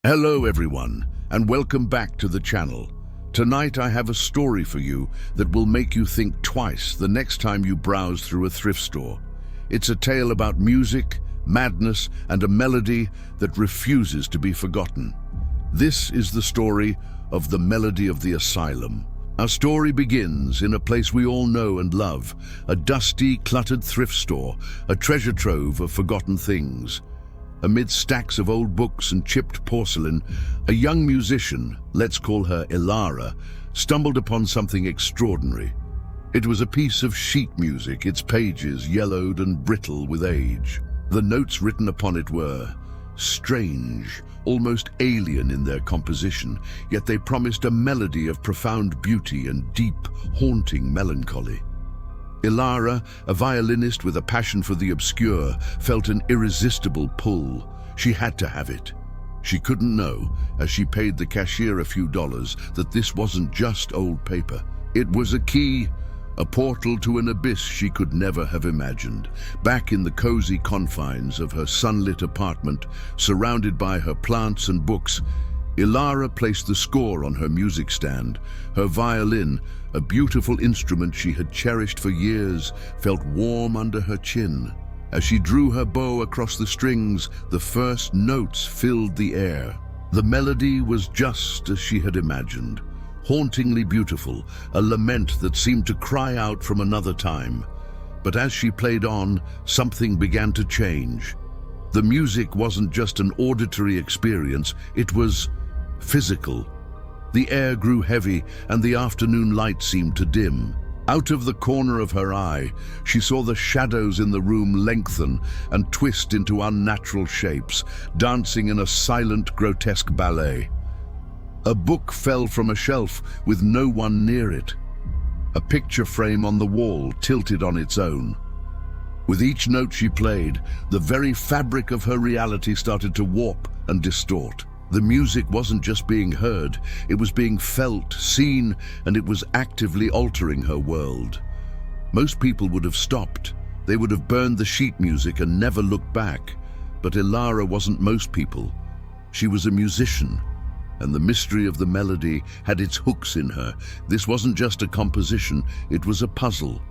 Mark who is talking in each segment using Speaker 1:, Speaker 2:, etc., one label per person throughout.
Speaker 1: Hello everyone, and welcome back to the channel. Tonight I have a story for you that will make you think twice the next time you browse through a thrift store. It's a tale about music, madness, and a melody that refuses to be forgotten. This is the story of the Melody of the Asylum. Our story begins in a place we all know and love, a dusty, cluttered thrift store, a treasure trove of forgotten things. Amid stacks of old books and chipped porcelain, a young musician, let's call her Clara, stumbled upon something extraordinary. It was a piece of sheet music, its pages yellowed and brittle with age. The notes written upon it were strange, almost alien in their composition, yet they promised a melody of profound beauty and deep, haunting melancholy. Clara, a violinist with a passion for the obscure, felt an irresistible pull. She had to have it. She couldn't know, as she paid the cashier a few dollars, that this wasn't just old paper. It was a key, a portal to an abyss she could never have imagined. Back in the cozy confines of her sunlit apartment, surrounded by her plants and books, Clara placed the score on her music stand. Her violin, a beautiful instrument she had cherished for years, felt warm under her chin. As she drew her bow across the strings, the first notes filled the air. The melody was just as she had imagined, hauntingly beautiful, a lament that seemed to cry out from another time. But as she played on, something began to change. The music wasn't just an auditory experience, it was physical. The air grew heavy and the afternoon light seemed to dim. Out of the corner of her eye, she saw the shadows in the room lengthen and twist into unnatural shapes, dancing in a silent, grotesque ballet. A book fell from a shelf with no one near it. A picture frame on the wall tilted on its own. With each note she played, the very fabric of her reality started to warp and distort. The music wasn't just being heard, it was being felt, seen, and it was actively altering her world. Most people would have stopped. They would have burned the sheet music and never looked back. But Clara wasn't most people. She was a musician, and the mystery of the melody had its hooks in her. This wasn't just a composition, it was a puzzle,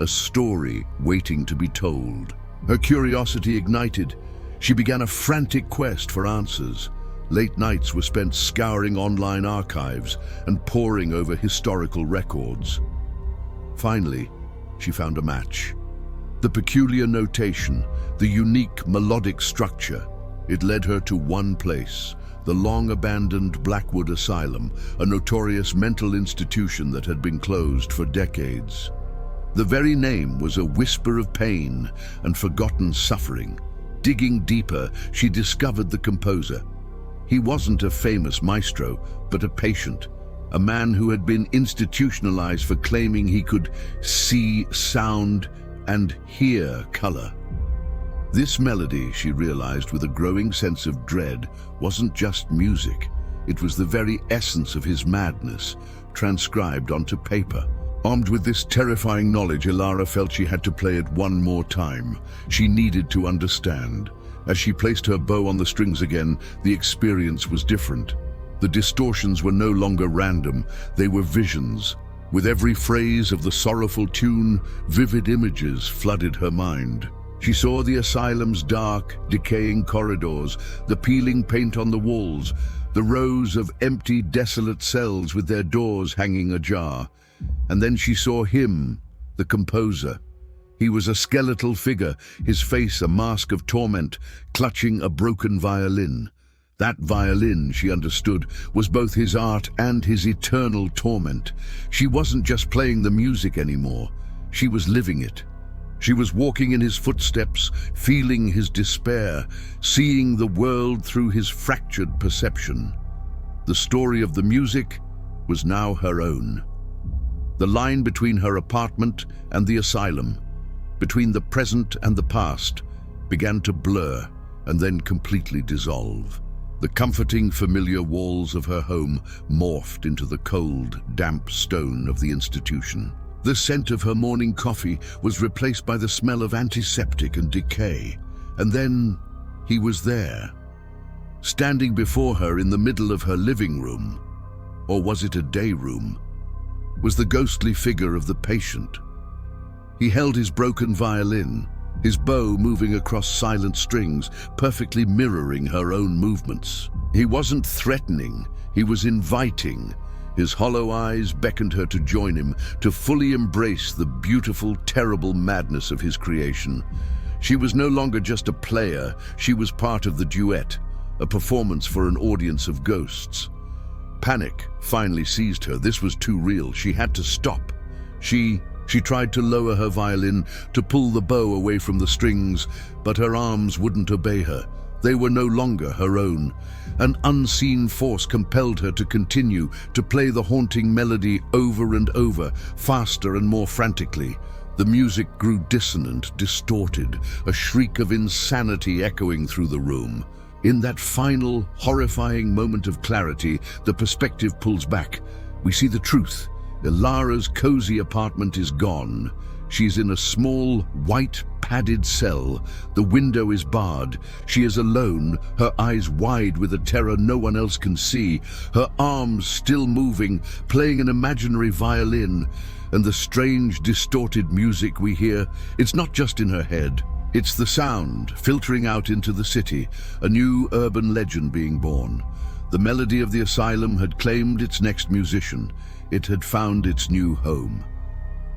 Speaker 1: a story waiting to be told. Her curiosity ignited. She began a frantic quest for answers. Late nights were spent scouring online archives and poring over historical records. Finally, she found a match. The peculiar notation, the unique melodic structure, it led her to one place, the long-abandoned Blackwood Asylum, a notorious mental institution that had been closed for decades. The very name was a whisper of pain and forgotten suffering. Digging deeper, she discovered the composer. He wasn't a famous maestro, but a patient, a man who had been institutionalized for claiming he could see sound and hear color. This melody, she realized with a growing sense of dread, wasn't just music. It was the very essence of his madness, transcribed onto paper. Armed with this terrifying knowledge, Clara felt she had to play it one more time. She needed to understand. As she placed her bow on the strings again, the experience was different. The distortions were no longer random, they were visions. With every phrase of the sorrowful tune, vivid images flooded her mind. She saw the asylum's dark, decaying corridors, the peeling paint on the walls, the rows of empty, desolate cells with their doors hanging ajar. And then she saw him, the composer. He was a skeletal figure, his face a mask of torment, clutching a broken violin. That violin, she understood, was both his art and his eternal torment. She wasn't just playing the music anymore, she was living it. She was walking in his footsteps, feeling his despair, seeing the world through his fractured perception. The story of the music was now her own. The line between her apartment and the asylum, between the present and the past, began to blur and then completely dissolve. The comforting, familiar walls of her home morphed into the cold, damp stone of the institution. The scent of her morning coffee was replaced by the smell of antiseptic and decay. And then he was there, Standing before her in the middle of her living room, or was it a day room, was the ghostly figure of the patient. He held his broken violin, his bow moving across silent strings, perfectly mirroring her own movements. He wasn't threatening, he was inviting. His hollow eyes beckoned her to join him, to fully embrace the beautiful, terrible madness of his creation. She was no longer just a player, she was part of the duet, a performance for an audience of ghosts. Panic finally seized her. This was too real. She had to stop. She tried to lower her violin, to pull the bow away from the strings, but her arms wouldn't obey her. They were no longer her own. An unseen force compelled her to continue, to play the haunting melody over and over, faster and more frantically. The music grew dissonant, distorted, a shriek of insanity echoing through the room. In that final, horrifying moment of clarity, the perspective pulls back. We see the truth. Ilara's cozy apartment is gone. She's in a small, white, padded cell. The window is barred. She is alone, her eyes wide with a terror no one else can see, her arms still moving, playing an imaginary violin. And the strange, distorted music we hear, it's not just in her head. It's the sound filtering out into the city, a new urban legend being born. The melody of the asylum had claimed its next musician. It had found its new home.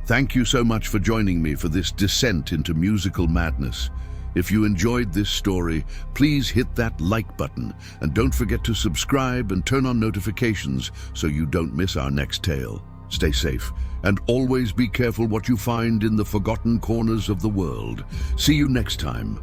Speaker 1: Thank you so much for joining me for this descent into musical madness. If you enjoyed this story, please hit that like button and don't forget to subscribe and turn on notifications so you don't miss our next tale. Stay safe and always be careful what you find in the forgotten corners of the world. See you next time.